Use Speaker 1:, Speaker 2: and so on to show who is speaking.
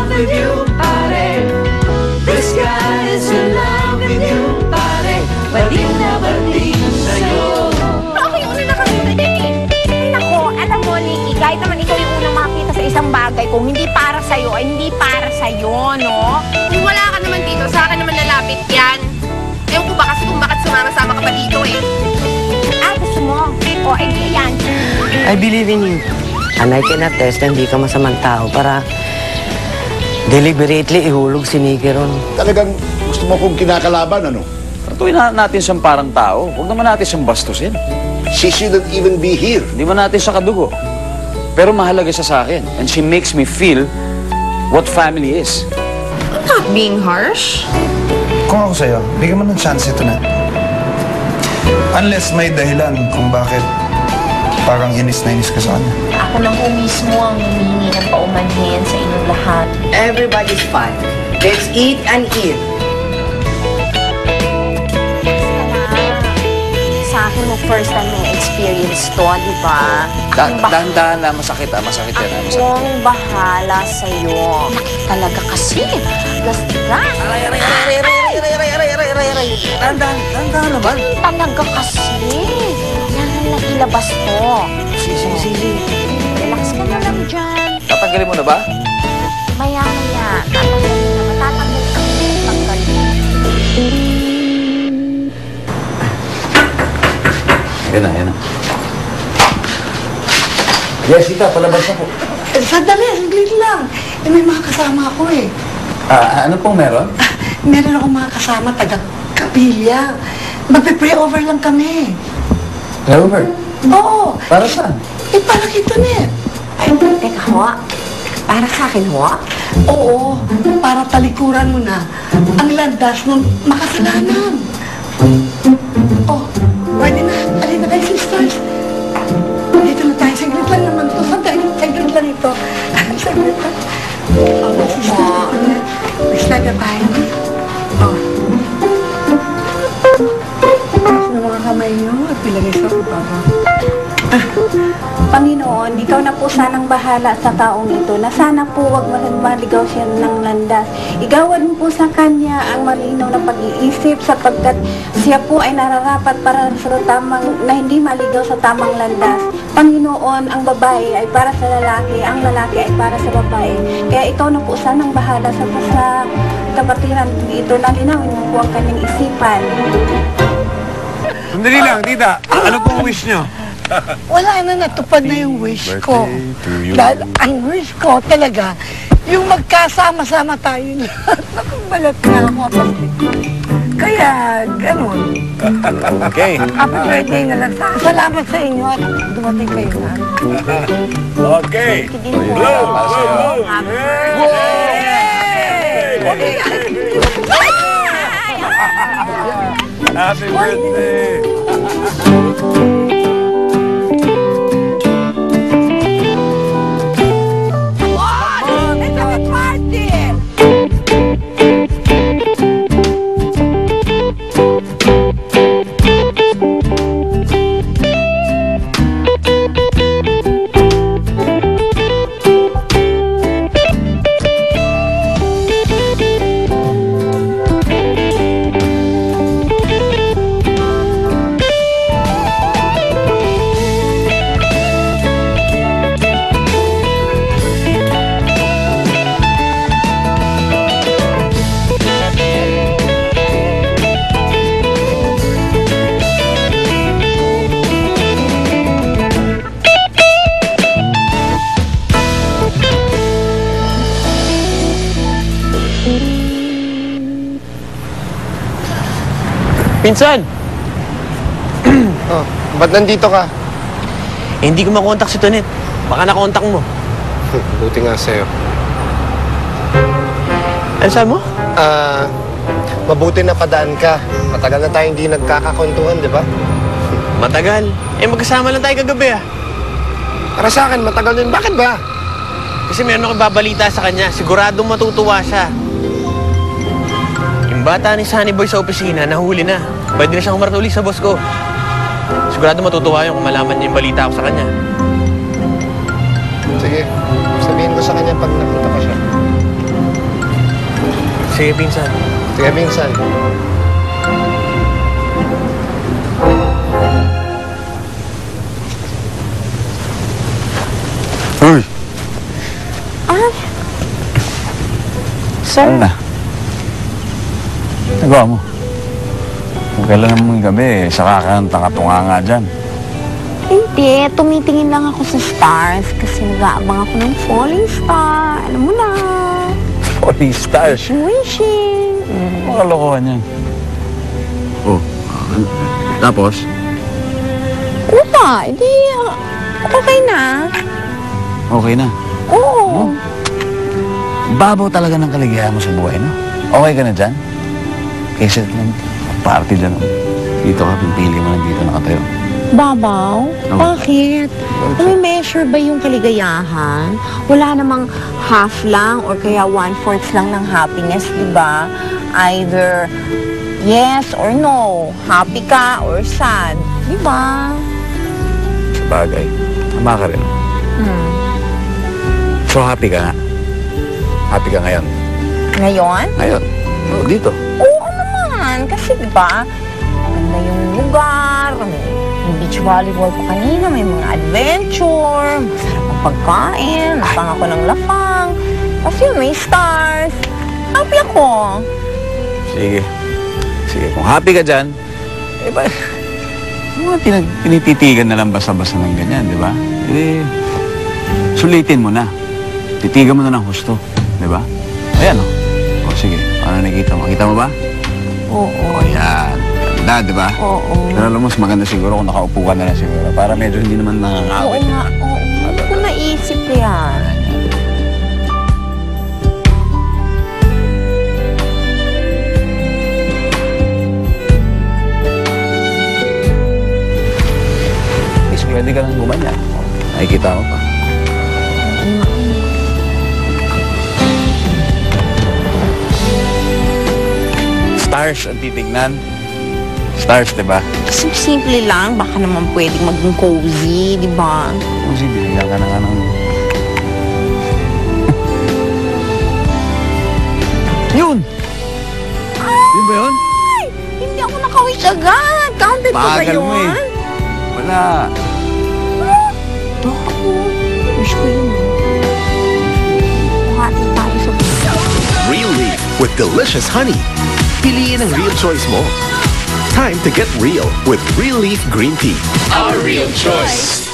Speaker 1: with you, pare. This guy is in love with you, pare. But he'll never be sa'yo.
Speaker 2: Okay, una na kami. Nako, alam mo, Nikki, kahit naman ikaw yung unang makakita sa isang bagay, kung hindi para sa'yo, ay hindi para sa'yo, no?
Speaker 3: Kung wala ka naman dito, sa akin naman lalapit yan. Ewan ko ba kasi kung bakit sumama-sama ka pa dito eh.
Speaker 2: Ah, gusto mo? O, di yan.
Speaker 4: I believe in you. And I can attest na hindi ka masamang tao para deliberately ihulog si Nikki ron.
Speaker 5: Talagang gusto mo kong kinakalaban, ano?
Speaker 6: Tratuin natin siyang parang tao. Huwag naman natin siyang bastusin.
Speaker 5: She shouldn't even be here.
Speaker 6: Hindi man natin siya kadugo. Pero mahalaga siya sa akin. And she makes me feel what family is.
Speaker 3: I'm not being harsh.
Speaker 7: Kung ako sa'yo, bigyan mo ng chance ito na. Unless may dahilan kung bakit parang inis na inis ka sa kanya.
Speaker 2: Ako na po mismo ang humingi ng paumanhin sa inyong lahat.
Speaker 4: Everybody's fine. Let's eat and eat.
Speaker 2: Sa akin mo first time yung experience to, di ba?
Speaker 6: Dahan-dahan na masakit masakit yan. Masakit.
Speaker 2: Akong bahala sa'yo. Talaga kasi. Gastigan.
Speaker 4: Dahan-dahan naman.
Speaker 2: Talaga kasi. Kailangan na ilabas to.
Speaker 4: Sige.
Speaker 2: Relax ka na lang dyan.
Speaker 6: Tatanggalin mo na ba?
Speaker 2: Maya-maya. Tatanggalin na. Matatanggal ka. Tanggalin.
Speaker 6: Yan na.
Speaker 5: Yes, Tita, palabas ako.
Speaker 8: Sandali, saglit lang. May mga kasama ako eh.
Speaker 6: Ano pong meron?
Speaker 8: Meron akong mga kasama taga-Kapilya. Magpe-pray-over lang kami.
Speaker 6: Over.
Speaker 8: Oo.
Speaker 6: Para saan?
Speaker 8: Para kita na.
Speaker 2: Ay, teka, ho. Para sa akin, ho?
Speaker 8: Oo. Para talikuran mo na ang landas ng makasalanan. Oh, pwede na. Alin na kayo, sisters. Dito na tayo. Saglit lang naman to. Saglit lang ito. Saglit lang. Oo, sisters. Basta na tayo. Oh. Sa mga kamay niyo at pilagay sa baba.
Speaker 9: Panginoon, ikaw na po sanang bahala sa taong ito na sana po wag maligaw siya ng landas. Igawan mo po sa kanya ang malinaw na pag-iisip sapagkat siya po ay nararapat para sa tamang, na hindi maligaw sa tamang landas. Panginoon, ang babae ay para sa lalaki, ang lalaki ay para sa babae. Kaya ikaw na po sanang bahala sa kapatiran ito na linawin mo po ang kanyang isipan.
Speaker 10: Sandali lang, tita. Ano pong wish nyo?
Speaker 8: Wala na, natupad na yung wish ko. Dahil ang wish ko talaga, yung magkasama-sama tayo lahat. Nakabalat na ako. Kaya, ganun.
Speaker 10: Okay.
Speaker 8: Happy birthday na lang. Salamat sa inyo at dumating kayo na.
Speaker 10: Okay. Blow! Happy birthday!
Speaker 11: Pinsan!
Speaker 12: Oh, ba't nandito ka?
Speaker 11: Eh, hindi ko makontak si Tonet. Baka nakontak mo.
Speaker 12: Buti nga sa'yo.
Speaker 11: Ano sabi mo?
Speaker 12: Mabuti na padaan ka. Matagal na tayong hindi nagkakakwentuhan, di ba?
Speaker 11: Matagal. Eh, magkasama lang tayo kagabi ah.
Speaker 12: Para sa akin, matagal din. Bakit ba?
Speaker 11: Kasi meron akong babalita sa kanya. Siguradong matutuwa siya. Yung bata ni Sunny Boy sa opisina, nahuli na. Pwede na siyang umartuli sa boss ko. Sigurado matutuwa yun kung malaman niya yung balita ko sa kanya.
Speaker 12: Sige, sabihin ko sa kanya pag nakita ko siya.
Speaker 11: Sige, pinsan.
Speaker 12: Sige, minsan.
Speaker 6: Uy!
Speaker 2: Sir?
Speaker 6: Ano na? Nagawa mo? Kung kailan naman gabi, saka ka ng tanga-tunga nga dyan.
Speaker 2: Hindi, tumitingin lang ako sa stars kasi nag-aabang ako ng falling star. Alam mo na.
Speaker 6: Falling stars.
Speaker 2: Wishing.
Speaker 6: Makalokohan yan. Oh, tapos?
Speaker 2: Upa, hindi. Okay na.
Speaker 6: Okay na.
Speaker 2: Oo.
Speaker 6: Babaw talaga ng kaligayahan mo sa buhay, no? Okay ka na dyan? Kaysa ng party dyan, no? Dito ka, pipili mo na dito nakatayo.
Speaker 2: Babaw? Bakit? Measure ba yung kaligayahan? Wala namang half lang or kaya 1/4 lang ng happiness, di ba? Either yes or no. Happy ka or sad. Di ba?
Speaker 6: Sabagay. Tama ka rin. So, happy ka nga? Happy ka ngayon?
Speaker 2: Ngayon?
Speaker 6: Ngayon? Oh, dito.
Speaker 2: Oo naman. Kasi di ba, ganda yung lugar, may beach volleyball pa kanina, may mga adventure, masarap ang pagkain, lapang ako ng lapang. Tapos yun, may stars. Happy ako.
Speaker 6: Sige. Sige, kung happy ka dyan, eh ba, mga tinititigan na lang basta-basta ng ganyan, di ba? Eh, sulitin mo na. Titigan mo na ng husto, di ba? Ayan, oh. O, sige. Ano nakikita mo? Makita mo ba?
Speaker 2: Oo.
Speaker 6: O, yan. Ganda, di ba?
Speaker 2: Oo.
Speaker 6: Pero alam mo, mas maganda siguro kung nakaupo ka na lang siguro. Para medyo hindi naman nakakawit.
Speaker 2: Oo nga, oo. Hindi ko naisip yan.
Speaker 6: Is, pwede ka lang gumanya. Nakikita mo pa. Stars ang titignan. Stars, di ba?
Speaker 2: Simple lang, baka naman pwedeng maging cozy, di ba?
Speaker 6: Cozy, binigyan ka na nga ng... Yun! Yun ba yun?
Speaker 2: Ay! Hindi ako nakawish agad. Counted ko ba
Speaker 6: Bagal
Speaker 2: yun?
Speaker 6: mo eh. Wala.
Speaker 2: Ako. Wish ko yun. Buhati tayo sa
Speaker 13: Real Leaf with delicious honey. Piliin ang real choice mo. Time to get real with Real Leaf Green Tea.
Speaker 1: Our real choice.